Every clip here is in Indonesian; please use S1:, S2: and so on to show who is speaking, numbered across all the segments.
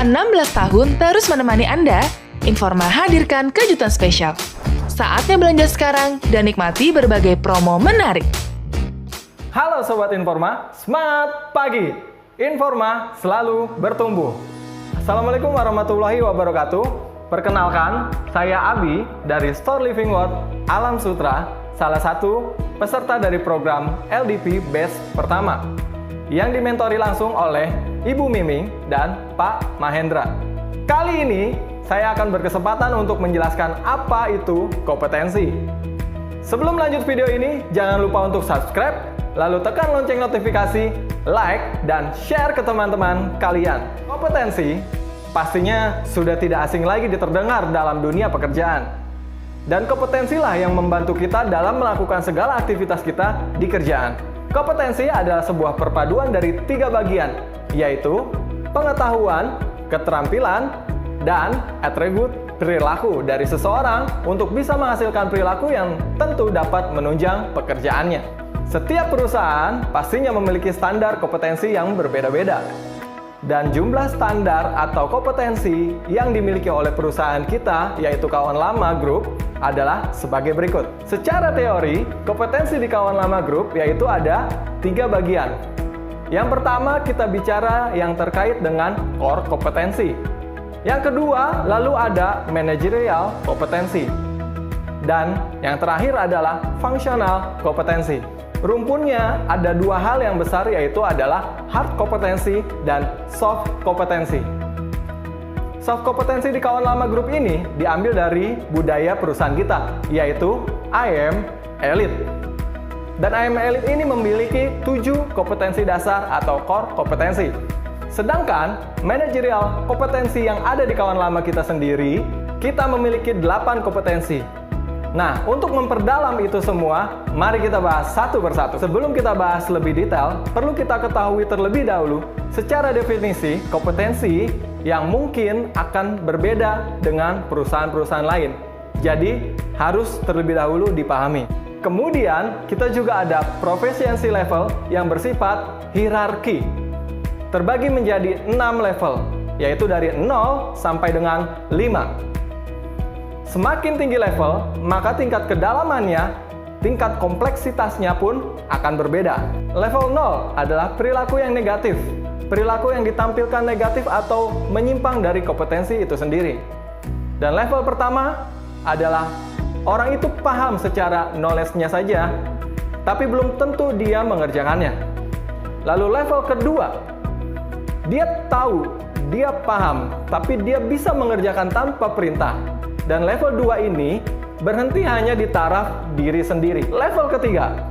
S1: 16 tahun terus menemani Anda, Informa hadirkan kejutan spesial. Saatnya belanja sekarang dan nikmati berbagai promo menarik.
S2: Halo Sobat Informa, semangat pagi! Informa selalu bertumbuh. Assalamualaikum warahmatullahi wabarakatuh. Perkenalkan, saya Abi dari Store Living World Alam Sutra, salah satu peserta dari program LDP Batch pertama yang dimentori langsung oleh Ibu Miming dan Pak Mahendra. Kali ini saya akan berkesempatan untuk menjelaskan apa itu kompetensi. Sebelum lanjut video ini, jangan lupa untuk subscribe, lalu tekan lonceng notifikasi, like, dan share ke teman-teman kalian. Kompetensi pastinya sudah tidak asing lagi terdengar dalam dunia pekerjaan. Dan kompetensilah yang membantu kita dalam melakukan segala aktivitas kita di kerjaan. Kompetensi adalah sebuah perpaduan dari 3 bagian, yaitu pengetahuan, keterampilan, dan atribut perilaku dari seseorang untuk bisa menghasilkan perilaku yang tentu dapat menunjang pekerjaannya. Setiap perusahaan pastinya memiliki standar kompetensi yang berbeda-beda. Dan jumlah standar atau kompetensi yang dimiliki oleh perusahaan kita, yaitu Kawan Lama Group, adalah sebagai berikut. Secara teori, kompetensi di Kawan Lama Group yaitu ada 3 bagian. Yang pertama, kita bicara yang terkait dengan core kompetensi. Yang kedua, lalu ada managerial kompetensi. Dan yang terakhir adalah functional kompetensi. Rumpunnya ada 2 hal yang besar, yaitu adalah hard kompetensi dan soft kompetensi. Soft kompetensi di Kawan Lama Group ini diambil dari budaya perusahaan kita, yaitu I am Elite. Dan I am Elite ini memiliki 7 kompetensi dasar atau core kompetensi. Sedangkan managerial kompetensi yang ada di Kawan Lama kita sendiri, kita memiliki 8 kompetensi. Nah, untuk memperdalam itu semua, mari kita bahas satu persatu. Sebelum kita bahas lebih detail, perlu kita ketahui terlebih dahulu secara definisi kompetensi yang mungkin akan berbeda dengan perusahaan-perusahaan lain. Jadi, harus terlebih dahulu dipahami. Kemudian, kita juga ada proficiency level yang bersifat hierarki. Terbagi menjadi 6 level, yaitu dari 0 sampai dengan 5. Semakin tinggi level, maka tingkat kedalamannya, tingkat kompleksitasnya pun akan berbeda. Level 0 adalah perilaku yang negatif, perilaku yang ditampilkan negatif atau menyimpang dari kompetensi itu sendiri. Dan level pertama adalah orang itu paham secara knowledge-nya saja, tapi belum tentu dia mengerjakannya. Lalu level kedua, dia tahu, dia paham, tapi dia bisa mengerjakan tanpa perintah. Dan level 2 ini berhenti hanya di taraf diri sendiri. Level ketiga,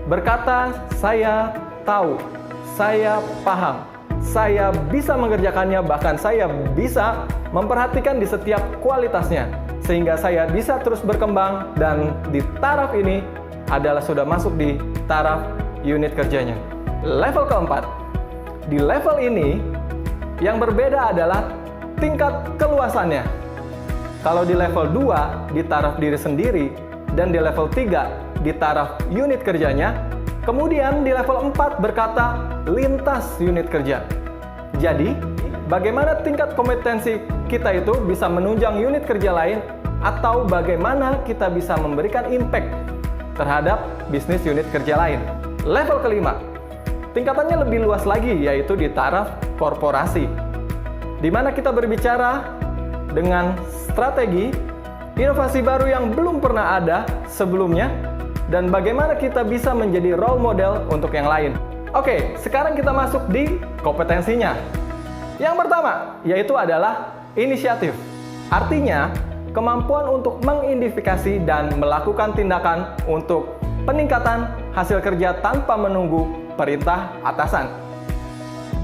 S2: berkata, saya tahu, saya paham, saya bisa mengerjakannya, bahkan saya bisa memperhatikan di setiap kualitasnya, sehingga saya bisa terus berkembang. Dan di taraf ini adalah sudah masuk di taraf unit kerjanya. Level keempat, di level ini, yang berbeda adalah tingkat keluasannya. Kalau di level 2, di taraf diri sendiri, dan di level 3, di taraf unit kerjanya, kemudian di level 4 berkata lintas unit kerja. Jadi, bagaimana tingkat kompetensi kita itu bisa menunjang unit kerja lain, atau bagaimana kita bisa memberikan impact terhadap bisnis unit kerja lain. Level kelima, tingkatannya lebih luas lagi, yaitu di taraf korporasi, di mana kita berbicara dengan strategi, inovasi baru yang belum pernah ada sebelumnya, dan bagaimana kita bisa menjadi role model untuk yang lain. Oke, sekarang kita masuk di kompetensinya. Yang pertama, yaitu adalah inisiatif. Artinya, kemampuan untuk mengidentifikasi dan melakukan tindakan untuk peningkatan hasil kerja tanpa menunggu perintah atasan.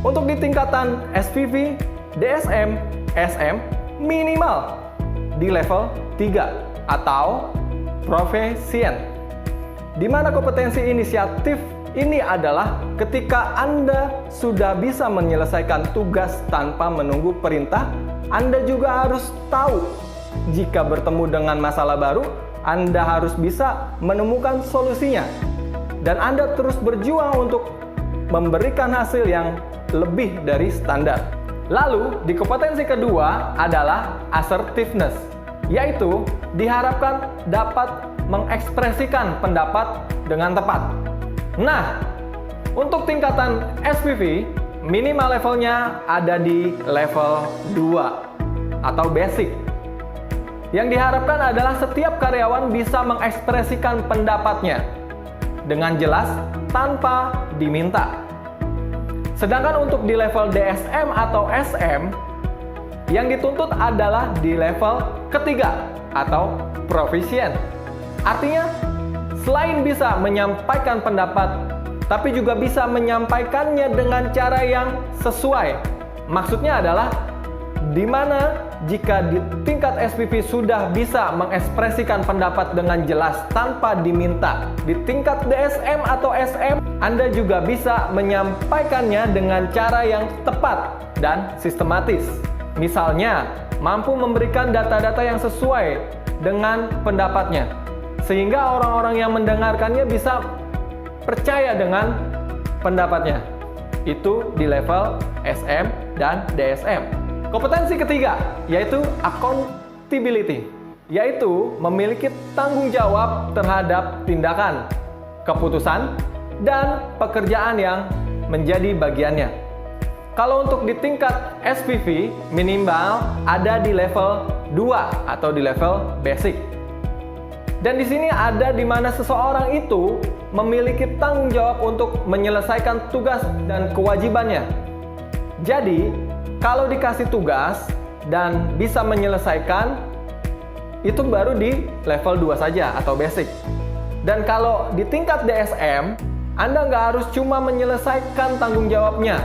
S2: Untuk di tingkatan SPV, DSM, SM, minimal di level 3 atau proficient. Di mana kompetensi inisiatif ini adalah ketika Anda sudah bisa menyelesaikan tugas tanpa menunggu perintah. Anda juga harus tahu jika bertemu dengan masalah baru, Anda harus bisa menemukan solusinya. Dan Anda terus berjuang untuk memberikan hasil yang lebih dari standar. Lalu, di kompetensi kedua adalah assertiveness, yaitu diharapkan dapat mengekspresikan pendapat dengan tepat. Nah, untuk tingkatan SPV, minimal levelnya ada di level 2 atau basic. Yang diharapkan adalah setiap karyawan bisa mengekspresikan pendapatnya dengan jelas tanpa diminta. Sedangkan untuk di level DSM atau SM, yang dituntut adalah di level ketiga atau proficient. Artinya, selain bisa menyampaikan pendapat, tapi juga bisa menyampaikannya dengan cara yang sesuai. Maksudnya adalah di mana jika di tingkat SPV sudah bisa mengekspresikan pendapat dengan jelas tanpa diminta, di tingkat DSM atau SM Anda juga bisa menyampaikannya dengan cara yang tepat dan sistematis. Misalnya, mampu memberikan data-data yang sesuai dengan pendapatnya, sehingga orang-orang yang mendengarkannya bisa percaya dengan pendapatnya. Itu di level SM dan DSM. Kompetensi ketiga, yaitu accountability, yaitu memiliki tanggung jawab terhadap tindakan, keputusan, dan pekerjaan yang menjadi bagiannya. Kalau untuk di tingkat SPV, minimal ada di level 2 atau di level basic. Dan di sini ada di mana seseorang itu memiliki tanggung jawab untuk menyelesaikan tugas dan kewajibannya. Jadi, kalau dikasih tugas dan bisa menyelesaikan, itu baru di level 2 saja atau basic. Dan kalau di tingkat DSM, Anda nggak harus cuma menyelesaikan tanggung jawabnya,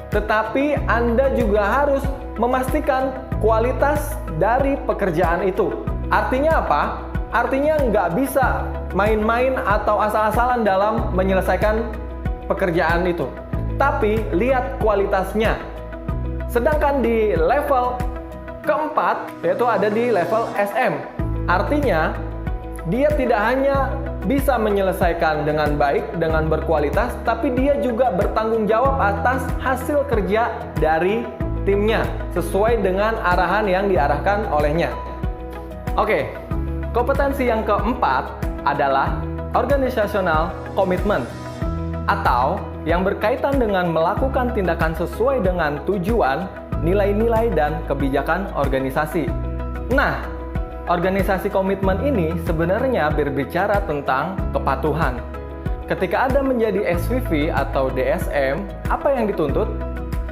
S2: tetapi Anda juga harus memastikan kualitas dari pekerjaan itu. Artinya apa? Artinya nggak bisa main-main atau asal-asalan dalam menyelesaikan pekerjaan itu, tapi lihat kualitasnya. Sedangkan di level keempat, yaitu ada di level SM. Artinya, dia tidak hanya bisa menyelesaikan dengan baik, dengan berkualitas, tapi dia juga bertanggung jawab atas hasil kerja dari timnya, sesuai dengan arahan yang diarahkan olehnya. Oke, kompetensi yang keempat adalah organizational commitment, atau yang berkaitan dengan melakukan tindakan sesuai dengan tujuan, nilai-nilai, dan kebijakan organisasi. Nah, organisasi komitmen ini sebenarnya berbicara tentang kepatuhan. Ketika Anda menjadi SPV atau DSM, apa yang dituntut?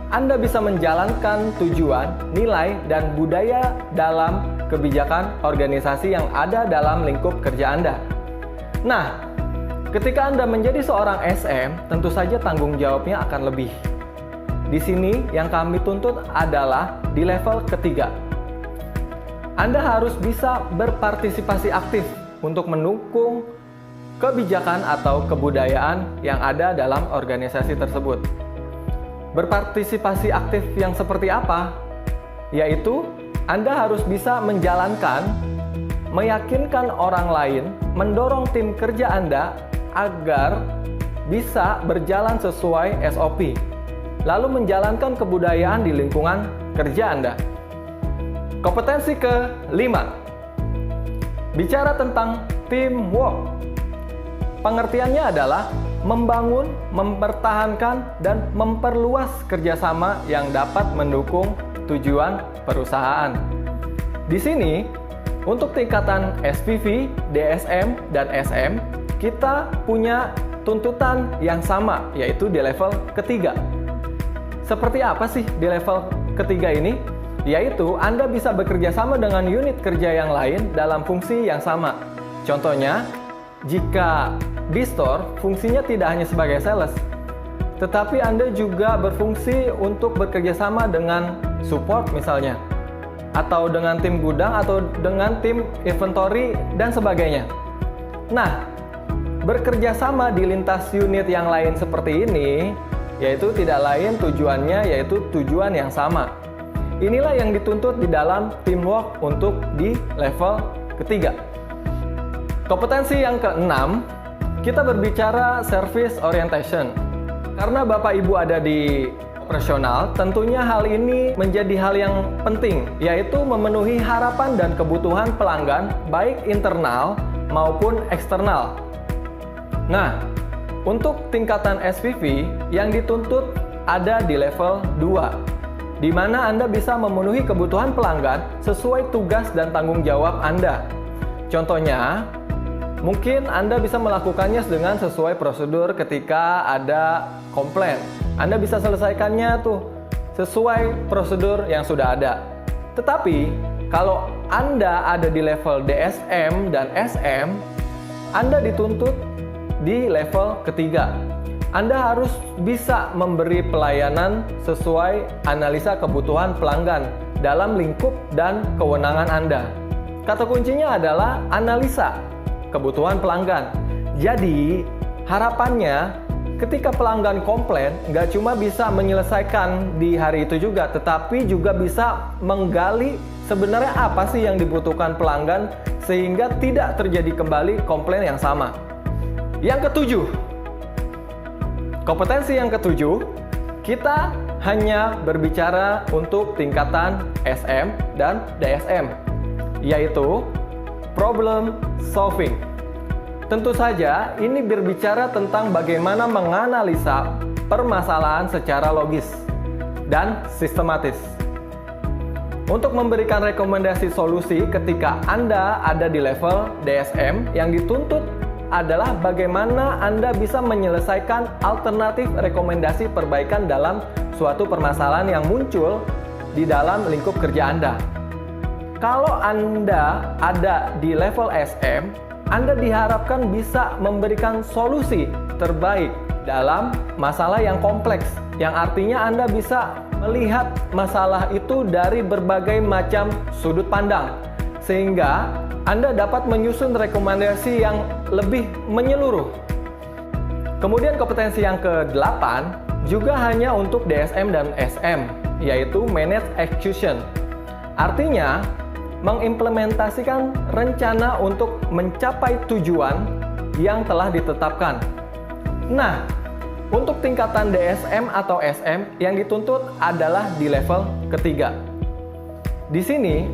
S2: Anda bisa menjalankan tujuan, nilai, dan budaya dalam kebijakan organisasi yang ada dalam lingkup kerja Anda. Nah, ketika Anda menjadi seorang SM, tentu saja tanggung jawabnya akan lebih. Di sini yang kami tuntut adalah di level ketiga. Anda harus bisa berpartisipasi aktif untuk mendukung kebijakan atau kebudayaan yang ada dalam organisasi tersebut. Berpartisipasi aktif yang seperti apa? Yaitu, Anda harus bisa menjalankan, meyakinkan orang lain, mendorong tim kerja Anda agar bisa berjalan sesuai SOP, lalu menjalankan kebudayaan di lingkungan kerja Anda. Kompetensi kelima, bicara tentang teamwork. Pengertiannya adalah membangun, mempertahankan, dan memperluas kerjasama yang dapat mendukung tujuan perusahaan. Di sini, untuk tingkatan SPV, DSM, dan SM, kita punya tuntutan yang sama, yaitu di level ketiga. Seperti apa sih di level ketiga ini? Yaitu Anda bisa bekerja sama dengan unit kerja yang lain dalam fungsi yang sama. Contohnya, jika di store, fungsinya tidak hanya sebagai sales, tetapi Anda juga berfungsi untuk bekerja sama dengan support misalnya, atau dengan tim gudang, atau dengan tim inventory, dan sebagainya. Nah, bekerja sama di lintas unit yang lain seperti ini, yaitu tidak lain tujuannya, yaitu tujuan yang sama. Inilah yang dituntut di dalam teamwork untuk di level ketiga. Kompetensi yang keenam, kita berbicara service orientation. Karena Bapak Ibu ada di profesional, tentunya hal ini menjadi hal yang penting, yaitu memenuhi harapan dan kebutuhan pelanggan baik internal maupun eksternal. Nah, untuk tingkatan SPV yang dituntut ada di level 2, di mana Anda bisa memenuhi kebutuhan pelanggan sesuai tugas dan tanggung jawab Anda. Contohnya, mungkin Anda bisa melakukannya dengan sesuai prosedur ketika ada komplain. Anda bisa selesaikannya tuh sesuai prosedur yang sudah ada. Tetapi, kalau Anda ada di level DSM dan SM, Anda dituntut di level ketiga. Anda harus bisa memberi pelayanan sesuai analisa kebutuhan pelanggan dalam lingkup dan kewenangan Anda. Kata kuncinya adalah analisa kebutuhan pelanggan. Jadi, harapannya ketika pelanggan komplain, nggak cuma bisa menyelesaikan di hari itu juga, tetapi juga bisa menggali sebenarnya apa sih yang dibutuhkan pelanggan sehingga tidak terjadi kembali komplain yang sama. Yang ketujuh, kompetensi yang ketujuh, kita hanya berbicara untuk tingkatan SM dan DSM, yaitu problem solving. Tentu saja ini berbicara tentang bagaimana menganalisa permasalahan secara logis dan sistematis. Untuk memberikan rekomendasi solusi ketika Anda ada di level DSM, yang dituntut adalah bagaimana Anda bisa menyelesaikan alternatif rekomendasi perbaikan dalam suatu permasalahan yang muncul di dalam lingkup kerja Anda. Kalau Anda ada di level SM, Anda diharapkan bisa memberikan solusi terbaik dalam masalah yang kompleks, yang artinya Anda bisa melihat masalah itu dari berbagai macam sudut pandang, sehingga Anda dapat menyusun rekomendasi yang lebih menyeluruh. Kemudian kompetensi yang ke-8 juga hanya untuk DSM dan SM, yaitu Manage Execution. Artinya, mengimplementasikan rencana untuk mencapai tujuan yang telah ditetapkan. Nah, untuk tingkatan DSM atau SM yang dituntut adalah di level ketiga. Di sini,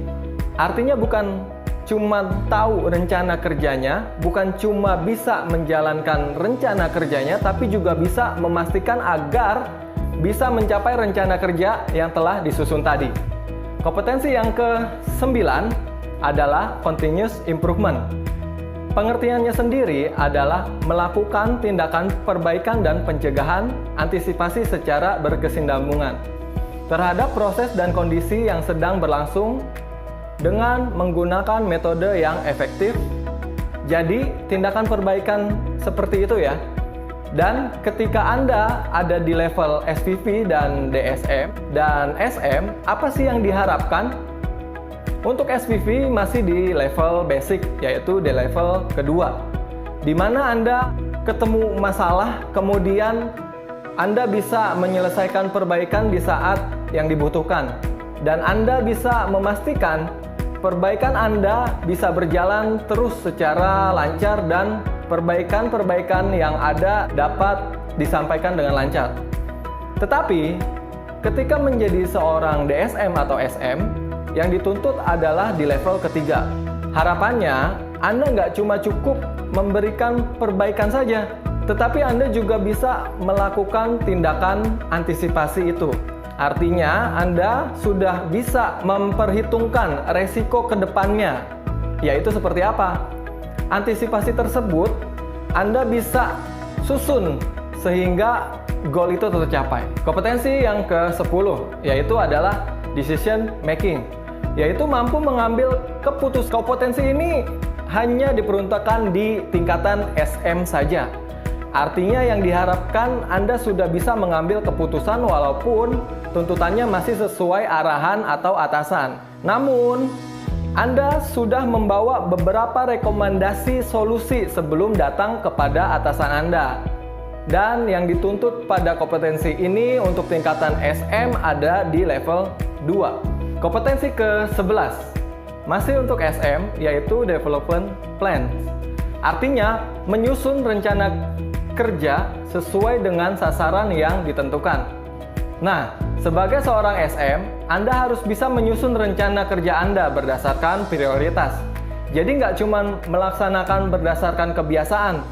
S2: artinya bukan cuma tahu rencana kerjanya, bukan cuma bisa menjalankan rencana kerjanya, tapi juga bisa memastikan agar bisa mencapai rencana kerja yang telah disusun tadi. Kompetensi yang ke-9 adalah continuous improvement. Pengertiannya sendiri adalah melakukan tindakan perbaikan dan pencegahan antisipasi secara berkesinambungan terhadap proses dan kondisi yang sedang berlangsung dengan menggunakan metode yang efektif. Jadi, tindakan perbaikan seperti itu ya. Dan ketika Anda ada di level SPV dan DSM dan SM, apa sih yang diharapkan? Untuk SPV masih di level basic, yaitu di level kedua, di mana Anda ketemu masalah, kemudian Anda bisa menyelesaikan perbaikan di saat yang dibutuhkan, dan Anda bisa memastikan perbaikan Anda bisa berjalan terus secara lancar dan perbaikan-perbaikan yang ada dapat disampaikan dengan lancar. Tetapi, ketika menjadi seorang DSM atau SM, yang dituntut adalah di level ketiga. Harapannya, Anda nggak cuma cukup memberikan perbaikan saja, tetapi Anda juga bisa melakukan tindakan antisipasi itu. Artinya, Anda sudah bisa memperhitungkan resiko ke depannya, yaitu seperti apa? Antisipasi tersebut Anda bisa susun sehingga goal itu tercapai. Kompetensi yang ke-10 yaitu adalah decision making, yaitu mampu mengambil keputusan. Kompetensi ini hanya diperuntukkan di tingkatan SM saja. Artinya yang diharapkan Anda sudah bisa mengambil keputusan walaupun tuntutannya masih sesuai arahan atau atasan. Namun, Anda sudah membawa beberapa rekomendasi solusi sebelum datang kepada atasan Anda. Dan yang dituntut pada kompetensi ini untuk tingkatan SM ada di level 2. Kompetensi ke-11 masih untuk SM, yaitu Development Plan. Artinya, menyusun rencana kerja sesuai dengan sasaran yang ditentukan. Nah, sebagai seorang SM, Anda harus bisa menyusun rencana kerja Anda berdasarkan prioritas. Jadi nggak cuma melaksanakan berdasarkan kebiasaan,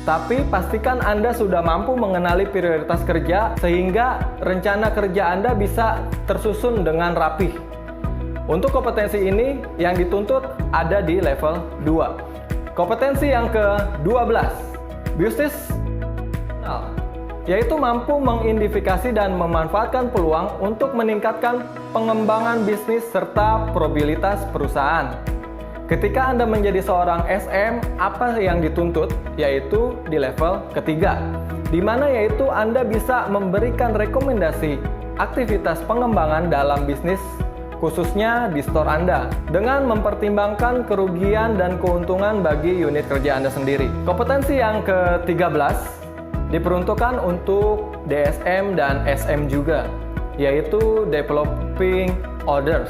S2: tapi pastikan Anda sudah mampu mengenali prioritas kerja sehingga rencana kerja Anda bisa tersusun dengan rapih. Untuk kompetensi ini yang dituntut ada di level 2. Kompetensi yang ke-12, bisnis yaitu mampu mengidentifikasi dan memanfaatkan peluang untuk meningkatkan pengembangan bisnis serta probabilitas perusahaan. Ketika Anda menjadi seorang SM, apa yang dituntut? Yaitu di level ketiga, di mana yaitu Anda bisa memberikan rekomendasi aktivitas pengembangan dalam bisnis, khususnya di store Anda, dengan mempertimbangkan kerugian dan keuntungan bagi unit kerja Anda sendiri. Kompetensi yang ke-13 diperuntukkan untuk DSM dan SM juga, yaitu Developing Others.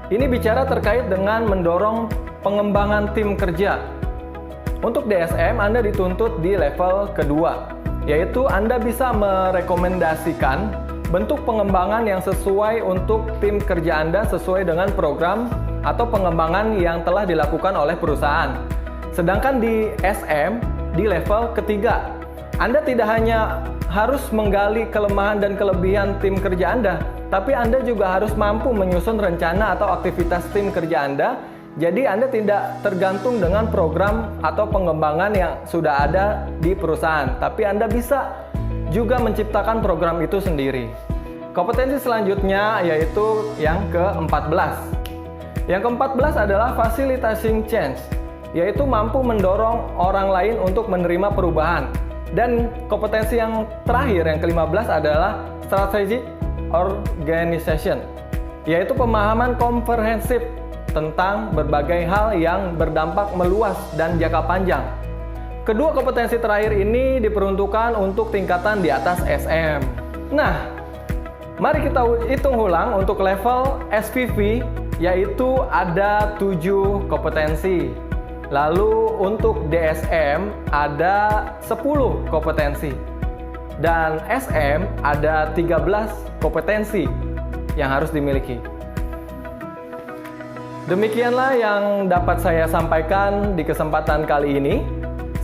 S2: Ini bicara terkait dengan mendorong pengembangan tim kerja. Untuk DSM, Anda dituntut di level kedua, yaitu Anda bisa merekomendasikan bentuk pengembangan yang sesuai untuk tim kerja Anda sesuai dengan program atau pengembangan yang telah dilakukan oleh perusahaan. Sedangkan di SM, di level ketiga, Anda tidak hanya harus menggali kelemahan dan kelebihan tim kerja Anda, tapi Anda juga harus mampu menyusun rencana atau aktivitas tim kerja Anda. Jadi Anda tidak tergantung dengan program atau pengembangan yang sudah ada di perusahaan, tapi Anda bisa juga menciptakan program itu sendiri. Kompetensi selanjutnya yaitu yang ke-14. Yang ke-14 adalah Facilitating Change, yaitu mampu mendorong orang lain untuk menerima perubahan. Dan kompetensi yang terakhir, yang ke-15 adalah Strategic Organization, yaitu pemahaman komprehensif tentang berbagai hal yang berdampak meluas dan jangka panjang. Kedua kompetensi terakhir ini diperuntukkan untuk tingkatan di atas SM. Nah, mari kita hitung ulang untuk level SVP, yaitu ada 7 kompetensi. Lalu untuk DSM ada 10 kompetensi. Dan SM ada 13 kompetensi yang harus dimiliki. Demikianlah yang dapat saya sampaikan di kesempatan kali ini.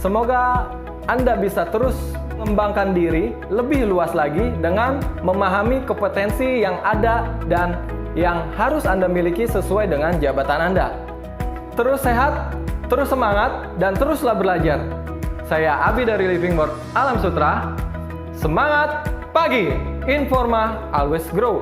S2: Semoga Anda bisa terus mengembangkan diri lebih luas lagi dengan memahami kompetensi yang ada dan yang harus Anda miliki sesuai dengan jabatan Anda. Terus sehat, terus semangat, dan teruslah belajar. Saya Abi dari Living Word Alam Sutra. Semangat pagi, Informa always grow.